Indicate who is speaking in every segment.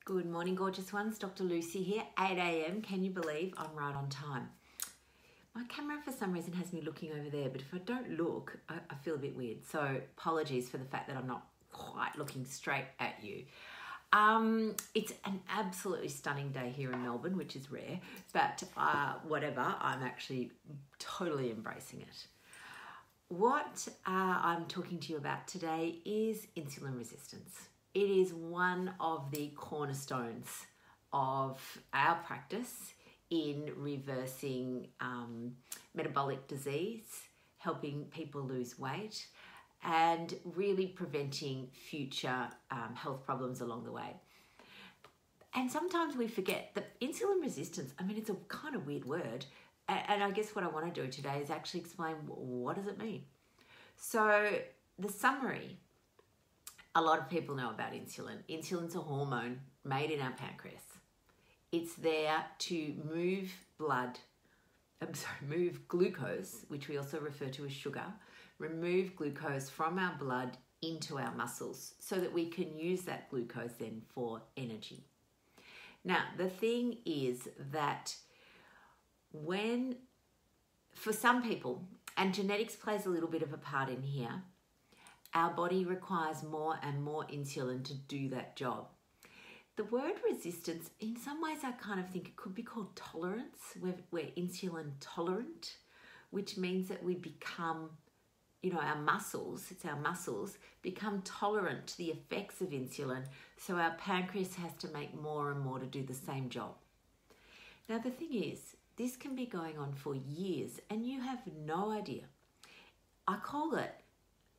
Speaker 1: Good morning, gorgeous ones. Dr. Lucy here, 8 a.m. Can you believe I'm right on time? My camera for some reason has me looking over there, but if I don't look, I feel a bit weird. So apologies for the fact that I'm not quite looking straight at you. It's an absolutely stunning day here in Melbourne, which is rare, but whatever, I'm actually totally embracing it. What I'm talking to you about today is insulin resistance. It is one of the cornerstones of our practice in reversing metabolic disease, helping people lose weight, and really preventing future health problems along the way. And sometimes we forget that insulin resistance, it's a kind of weird word. And I guess what I want to do today is actually explain what does it mean. So the summary, a lot of people know about insulin. Insulin's a hormone made in our pancreas. It's there to move glucose, which we also refer to as sugar, remove glucose from our blood into our muscles so that we can use that glucose then for energy. Now, the thing is that for some people, and genetics plays a little bit of a part in here, our body requires more and more insulin to do that job. The word resistance, in some ways I kind of think it could be called tolerance. We're insulin tolerant, which means that we become, our muscles become tolerant to the effects of insulin, so our pancreas has to make more and more to do the same job. Now the thing is, this can be going on for years and you have no idea. I call it,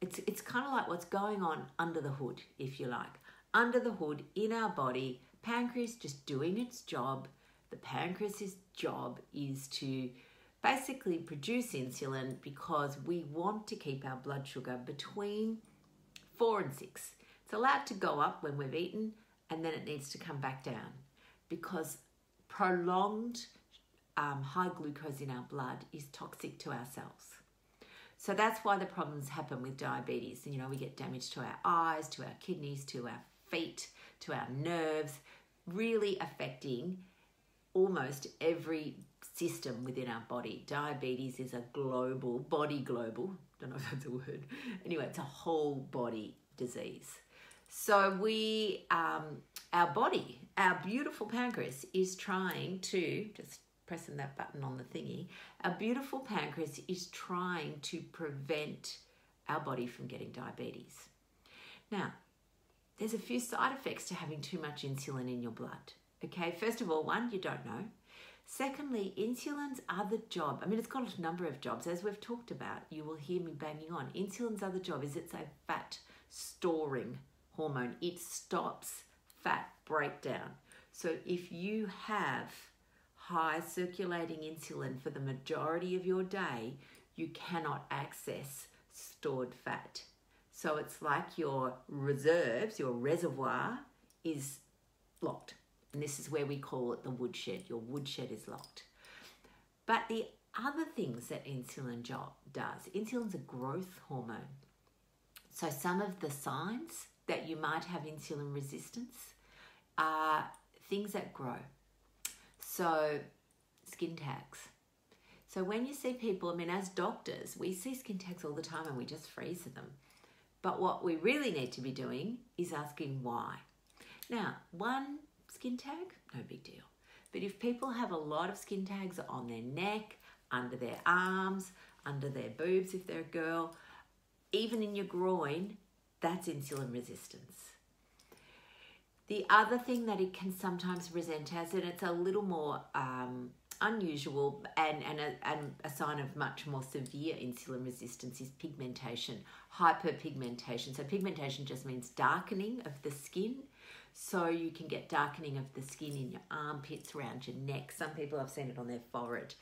Speaker 1: it's kind of like what's going on under the hood, if you like. Under the hood in our body, pancreas just doing its job. The pancreas's job is to basically produce insulin because we want to keep our blood sugar between 4 and 6. It's allowed to go up when we've eaten and then it needs to come back down because prolonged high glucose in our blood is toxic to our cells. So that's why the problems happen with diabetes. We get damage to our eyes, to our kidneys, to our feet, to our nerves, really affecting almost every system within our body. Diabetes is a global, don't know if that's a word. Anyway, it's a whole body disease. So our body, our beautiful pancreas is trying to, just pressing that button on the thingy, our beautiful pancreas is trying to prevent our body from getting diabetes. Now, there's a few side effects to having too much insulin in your blood. Okay, first of all, one, you don't know. Secondly, insulin's other job, it's got a number of jobs, as we've talked about, you will hear me banging on. Insulin's other job is it's a fat storing hormone. It stops fat breakdown. So if you have high circulating insulin for the majority of your day, you cannot access stored fat. So it's like your reserves, your reservoir is locked. And this is where we call it the woodshed. Your woodshed is locked. But the other things that insulin does, insulin's a growth hormone. So some of the signs that you might have insulin resistance are things that grow. So skin tags. So when you see people, as doctors, we see skin tags all the time and we just freeze them. But what we really need to be doing is asking why. Now, one skin tag, no big deal. But if people have a lot of skin tags on their neck, under their arms, under their boobs if they're a girl, even in your groin, that's insulin resistance. The other thing that it can sometimes present as, and it's a little more unusual and a sign of much more severe insulin resistance, is pigmentation, hyperpigmentation. So pigmentation just means darkening of the skin. So you can get darkening of the skin in your armpits, around your neck. Some people have seen it on their forehead.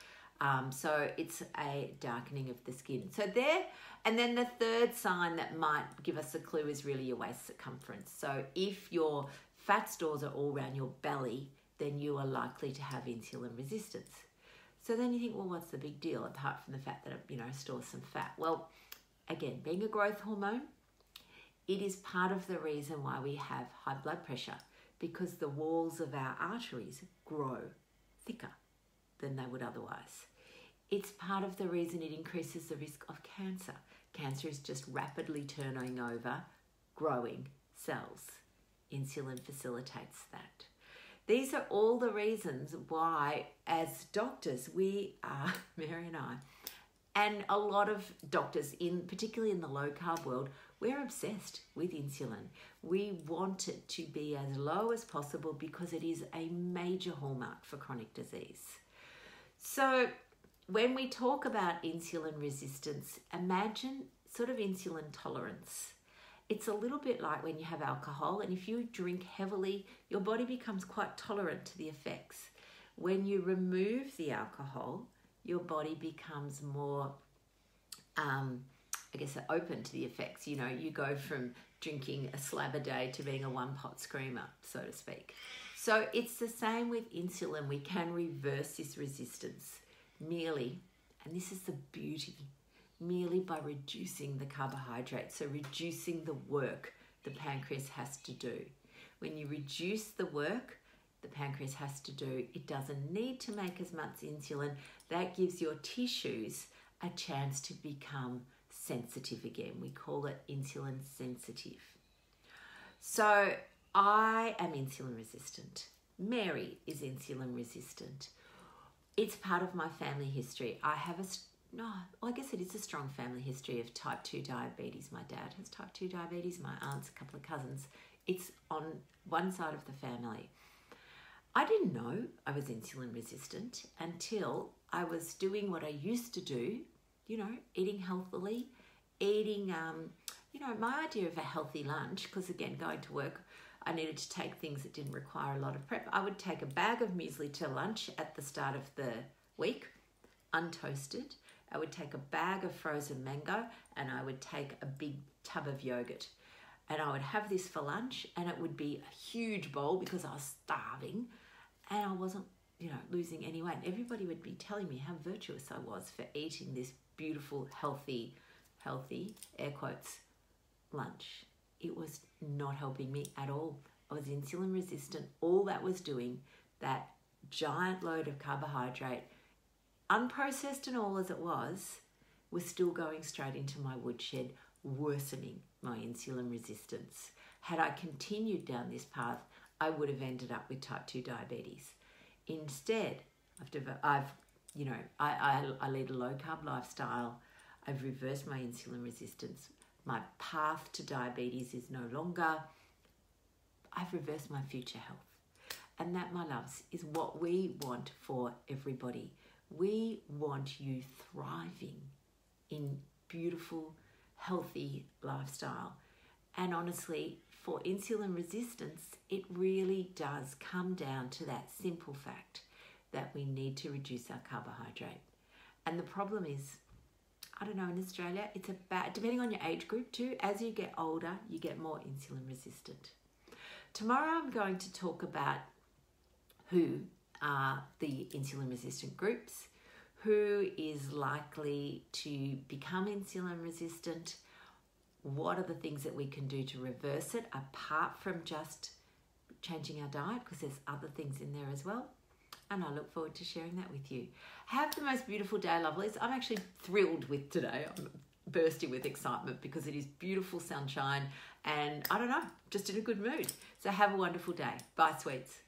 Speaker 1: So it's a darkening of the skin. So there, and then the third sign that might give us a clue is really your waist circumference. So if your fat stores are all around your belly, then you are likely to have insulin resistance. So then you think, well, what's the big deal apart from the fact that it, stores some fat? Well, again, being a growth hormone, it is part of the reason why we have high blood pressure, because the walls of our arteries grow thicker than they would otherwise. It's part of the reason it increases the risk of cancer. Cancer is just rapidly turning over growing cells. Insulin facilitates that. These are all the reasons why, as doctors, we are, Mary and I, and a lot of doctors, particularly in the low-carb world, we're obsessed with insulin. We want it to be as low as possible because it is a major hallmark for chronic disease. So when we talk about insulin resistance, imagine sort of insulin tolerance. It's a little bit like when you have alcohol, and if you drink heavily, your body becomes quite tolerant to the effects. When you remove the alcohol, your body becomes more, open to the effects. You know, you go from drinking a slab a day to being a one-pot screamer, so to speak. So it's the same with insulin. We can reverse this resistance merely, and this is the beauty, merely by reducing the carbohydrates, so reducing the work the pancreas has to do. When you reduce the work the pancreas has to do, it doesn't need to make as much insulin. That gives your tissues a chance to become sensitive again. We call it insulin sensitive. So I am insulin resistant. Mary is insulin resistant. It's part of my family history. I have I guess it is a strong family history of type 2 diabetes. My dad has type 2 diabetes, my aunts, a couple of cousins. It's on one side of the family. I didn't know I was insulin resistant until I was doing what I used to do, you know, eating healthily, eating, my idea of a healthy lunch, because again, going to work, I needed to take things that didn't require a lot of prep. I would take a bag of muesli to lunch at the start of the week, untoasted. I would take a bag of frozen mango, and I would take a big tub of yogurt. And I would have this for lunch, and it would be a huge bowl because I was starving and I wasn't, losing any weight. Everybody would be telling me how virtuous I was for eating this beautiful, healthy, air quotes, lunch. It was not helping me at all. I was insulin resistant. All that was doing, that giant load of carbohydrate, unprocessed and all as it was still going straight into my woodshed, worsening my insulin resistance. Had I continued down this path, I would have ended up with type 2 diabetes. Instead, I lead a low-carb lifestyle. I've reversed my insulin resistance. My path to diabetes is no longer. I've reversed my future health. And that, my loves, is what we want for everybody. We want you thriving in beautiful, healthy lifestyle. And honestly, for insulin resistance, it really does come down to that simple fact that we need to reduce our carbohydrate. And the problem is, I don't know, in Australia, it's about, depending on your age group too, as you get older, you get more insulin resistant. Tomorrow I'm going to talk about who are the insulin resistant groups, who is likely to become insulin resistant, what are the things that we can do to reverse it apart from just changing our diet, because there's other things in there as well. And I look forward to sharing that with you. Have the most beautiful day, lovelies. I'm actually thrilled with today. I'm bursting with excitement because it is beautiful sunshine and I don't know, just in a good mood. So have a wonderful day. Bye, sweets.